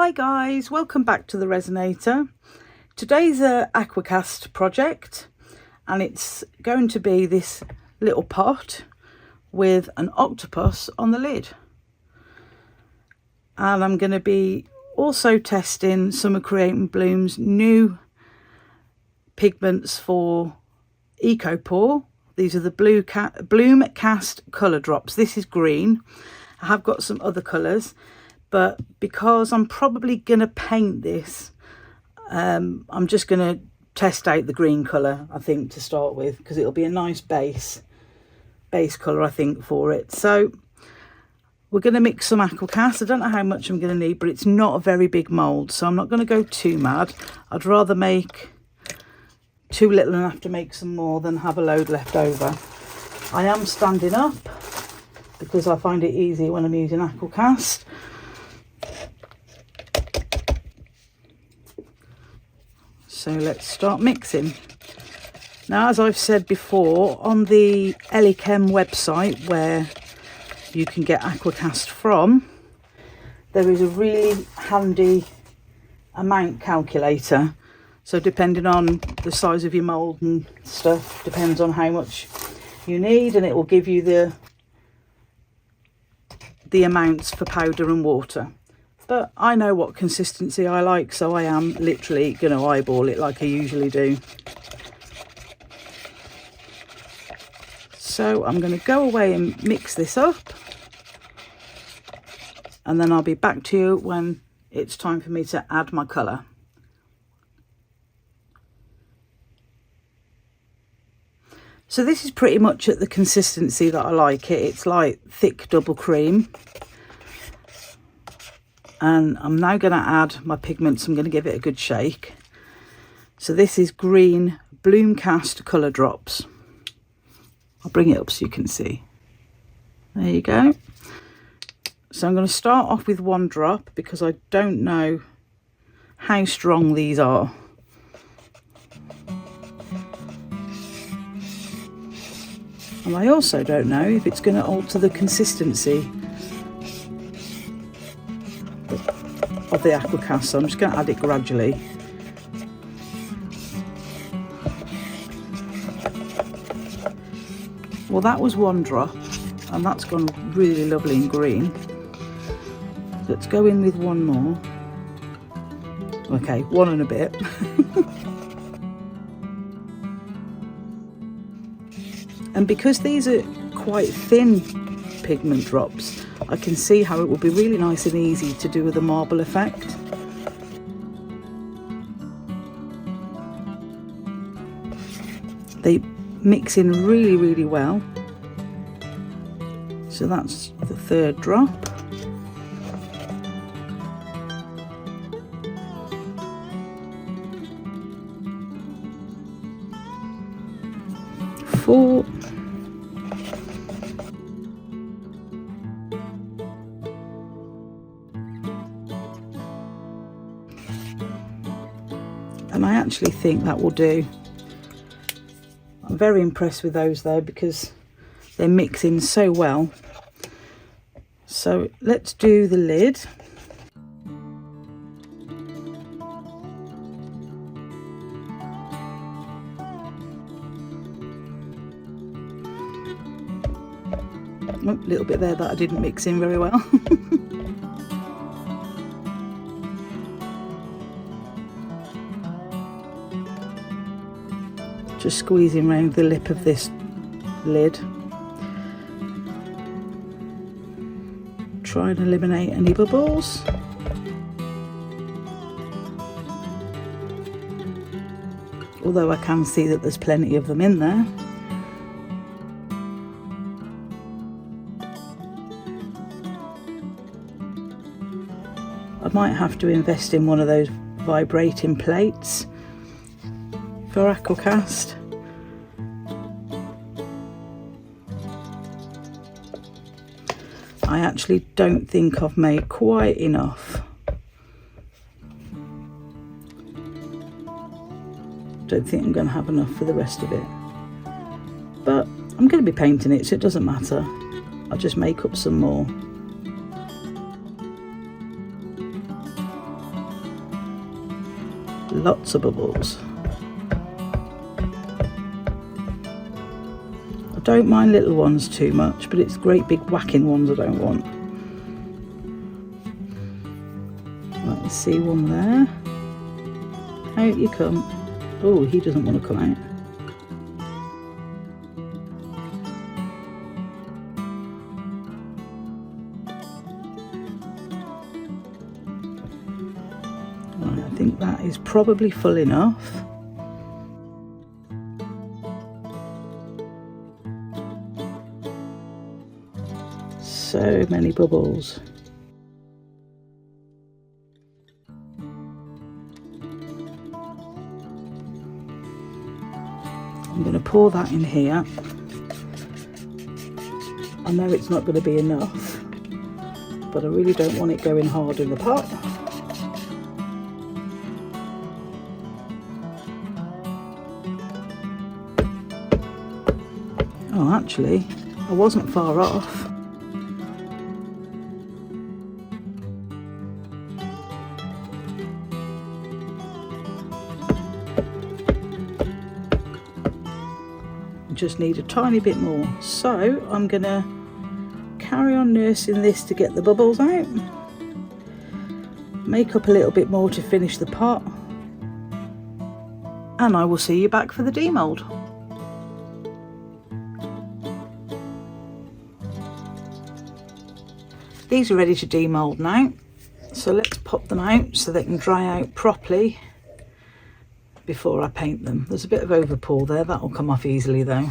Hi guys, welcome back to the Resinator. Today's a Aquacast project and it's going to be this little pot with an octopus on the lid. And I'm going to be also testing some of Create & Bloom's new pigments for EcoPore. These are the Bloom Cast colour drops. This is green. I have got some other colours, but because I'm probably going to paint this, I'm just going to test out the green colour, I think, to start with, because it'll be a nice base colour, I think, for it. So we're going to mix some Aquacast. I don't know how much I'm going to need, but it's not a very big mould, so I'm not going to go too mad. I'd rather make too little and have to make some more than have a load left over. I am standing up because I find it easy when I'm using Aquacast. So let's start mixing. Now, as I've said before, on the Elichem website where you can get Aquacast from, there is a really handy amount calculator. So depending on the size of your mould and stuff, depends on how much you need, and it will give you the amounts for powder and water. But I know what consistency I like, so I am literally going to eyeball it like I usually do. So I'm going to go away and mix this up, and then I'll be back to you when it's time for me to add my colour. So this is pretty much at the consistency that I like it. It's like thick double cream. And I'm now going to add my pigments. I'm going to give it a good shake. So this is green Bloom Cast colour drops. I'll bring it up so you can see. There you go. So I'm going to start off with one drop because I don't know how strong these are. And I also don't know if it's going to alter the consistency of the Aquacast, so I'm just going to add it gradually. Well, that was one drop, and that's gone really lovely and green. Let's go in with one more. Okay, one and a bit. And because these are quite thin pigment drops, I can see how it will be really nice and easy to do with a marble effect. They mix in really, really well. So that's the third drop. Four. And I actually think that will do. I'm very impressed with those though, because they mix in so well. So let's do the lid. Oh, a little bit there that I didn't mix in very well. Just squeezing around the lip of this lid. Try and eliminate any bubbles. Although I can see that there's plenty of them in there. I might have to invest in one of those vibrating plates for Aquacast. I actually don't think I've made quite enough. Don't think I'm going to have enough for the rest of it. But I'm going to be painting it, so it doesn't matter. I'll just make up some more. Lots of bubbles. I don't mind little ones too much, but it's great big whacking ones I don't want. Right, let's see one there. Out you come. Oh, he doesn't want to come out. Right, I think that is probably full enough. So many bubbles. I'm going to pour that in here. I know it's not going to be enough, but I really don't want it going hard in the pot. Oh, actually, I wasn't far off. Just need a tiny bit more, so I'm gonna carry on nursing this to get the bubbles out, make up a little bit more to finish the pot, and I will see you back for the demold. These are ready to demold now, so let's pop them out so they can dry out properly before I paint them. There's a bit of overpour there, that'll come off easily though.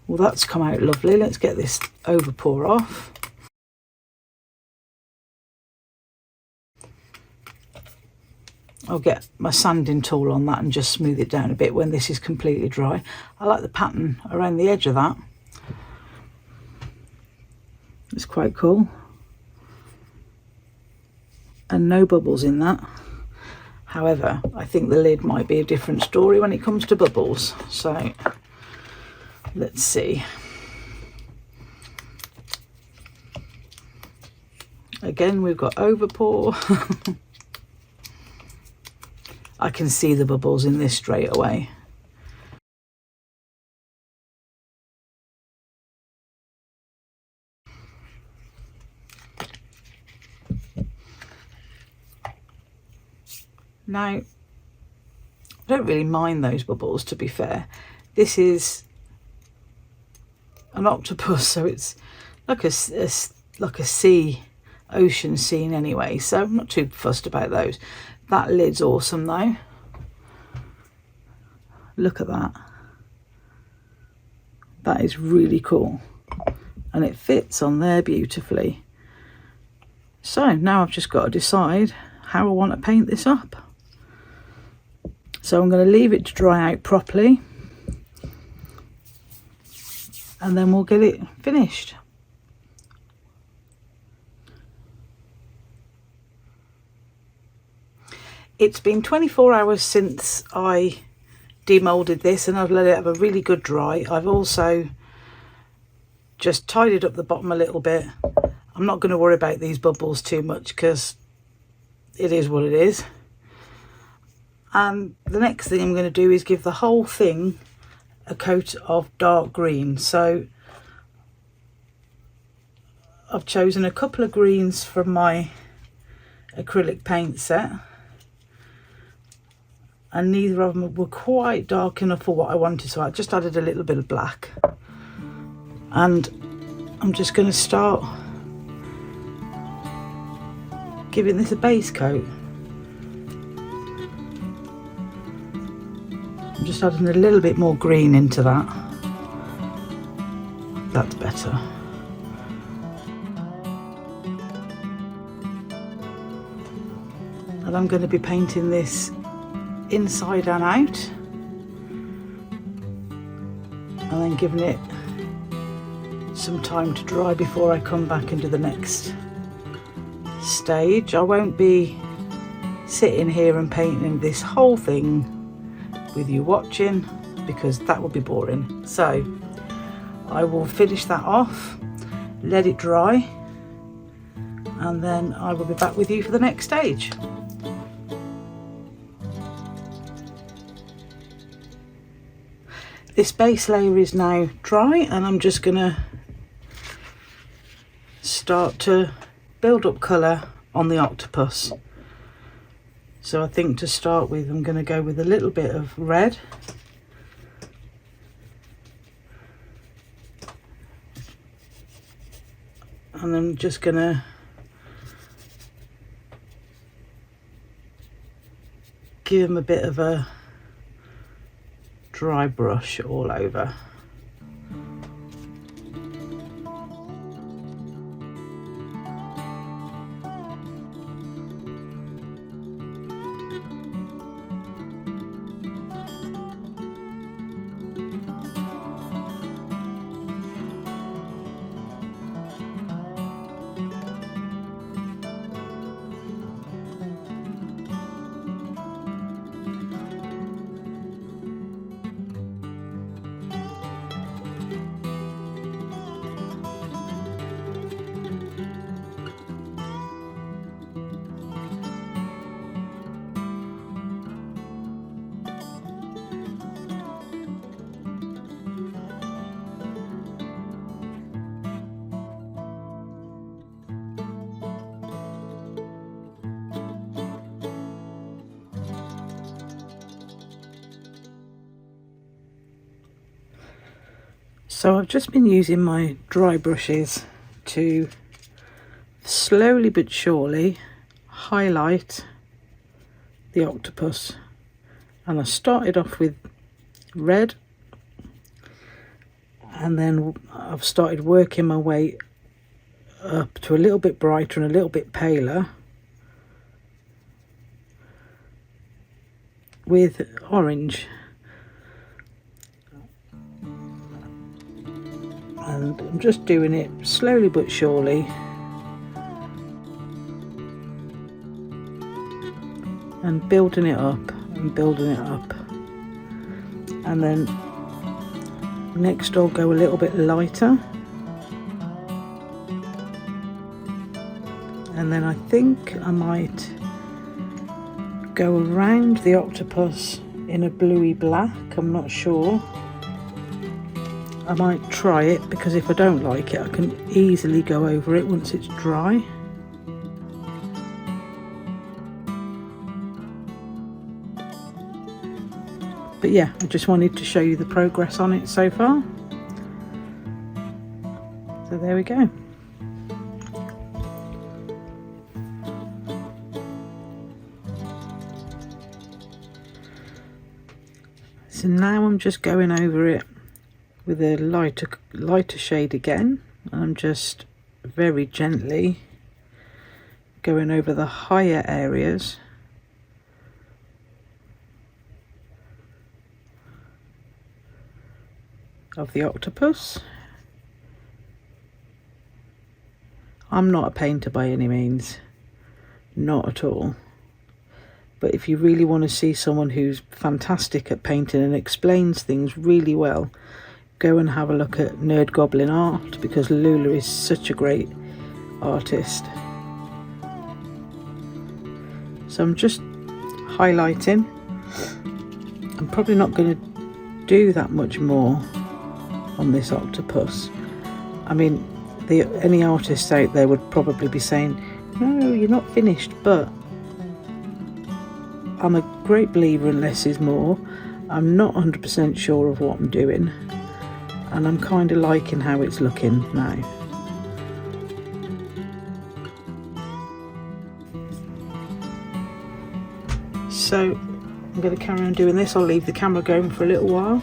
Well, that's come out lovely. Let's get this overpour off. I'll get my sanding tool on that and just smooth it down a bit when this is completely dry. I like the pattern around the edge of that. It's quite cool. And no bubbles in that. However, I think the lid might be a different story when it comes to bubbles. So let's see. Again, we've got overpour. I can see the bubbles in this straight away. Now, I don't really mind those bubbles, to be fair. This is an octopus, so it's like a sea, ocean scene anyway, so I'm not too fussed about those. That lid's awesome though. Look at that. That is really cool. And it fits on there beautifully. So now I've just got to decide how I want to paint this up. So I'm going to leave it to dry out properly, and then we'll get it finished. It's been 24 hours since I demolded this, and I've let it have a really good dry. I've also just tidied up the bottom a little bit. I'm not going to worry about these bubbles too much because it is what it is. And the next thing I'm going to do is give the whole thing a coat of dark green. So I've chosen a couple of greens from my acrylic paint set, and neither of them were quite dark enough for what I wanted, so I just added a little bit of black. And I'm just going to start giving this a base coat. I'm just adding a little bit more green into that. That's better. And I'm going to be painting this inside and out, and then giving it some time to dry before I come back into the next stage. I won't be sitting here and painting this whole thing with you watching, because that would be boring. So I will finish that off, let it dry, and then I will be back with you for the next stage. This base layer is now dry, and I'm just going to start to build up colour on the octopus. So I think to start with, I'm going to go with a little bit of red. And I'm just going to give him a bit of a dry brush all over. So I've just been using my dry brushes to slowly but surely highlight the octopus, and I started off with red, and then I've started working my way up to a little bit brighter and a little bit paler with orange. And I'm just doing it slowly but surely, and building it up and building it up. And then next I'll go a little bit lighter, and then I think I might go around the octopus in a bluey black. I'm not sure. I might try it, because if I don't like it I can easily go over it once it's dry. But yeah, I just wanted to show you the progress on it so far. So there we go. So now I'm just going over it with a lighter shade again. I'm just very gently going over the higher areas of the octopus. I'm not a painter by any means, not at all. But if you really want to see someone who's fantastic at painting and explains things really well, go and have a look at Nerd Goblin Art, because Loula is such a great artist. So I'm just highlighting. I'm probably not going to do that much more on this octopus. I mean, any artists out there would probably be saying, no, you're not finished, but I'm a great believer in less is more. I'm not 100% sure of what I'm doing, and I'm kind of liking how it's looking now. So I'm going to carry on doing this. I'll leave the camera going for a little while.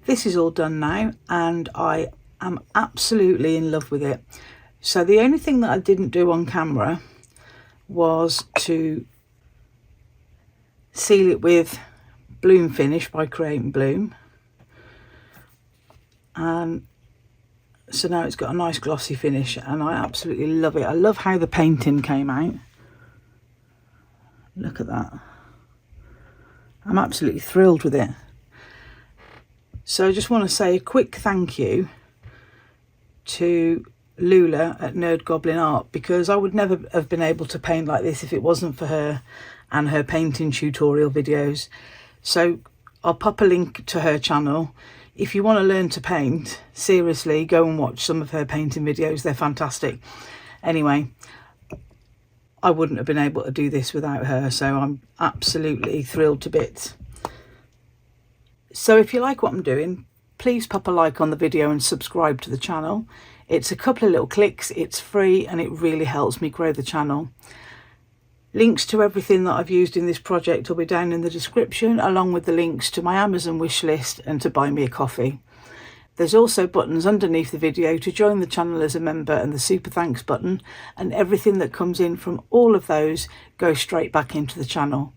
this is all done now and I am absolutely in love with it. So the only thing that I didn't do on camera was to seal it with Bloom Finish by Create and Bloom. And so now it's got a nice glossy finish and I absolutely love it. I love how the painting came out. Look at that. I'm absolutely thrilled with it. So I just want to say a quick thank you to Loula at Nerd Goblin Art, because I would never have been able to paint like this if it wasn't for her and her painting tutorial videos. So I'll pop a link to her channel. If you want to learn to paint, seriously, go and watch some of her painting videos. They're fantastic. Anyway, I wouldn't have been able to do this without her, so I'm absolutely thrilled to bits. So if you like what I'm doing, please pop a like on the video and subscribe to the channel. It's a couple of little clicks, it's free, and it really helps me grow the channel. Links to everything that I've used in this project will be down in the description, along with the links to my Amazon wish list and to buy me a coffee. There's also buttons underneath the video to join the channel as a member and the super thanks button, and everything that comes in from all of those goes straight back into the channel.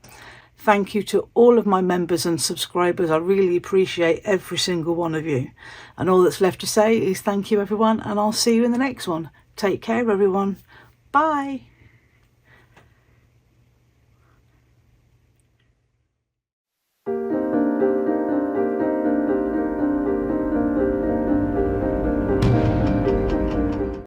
Thank you to all of my members and subscribers. I really appreciate every single one of you. And all that's left to say is thank you everyone, and I'll see you in the next one. Take care everyone. Bye.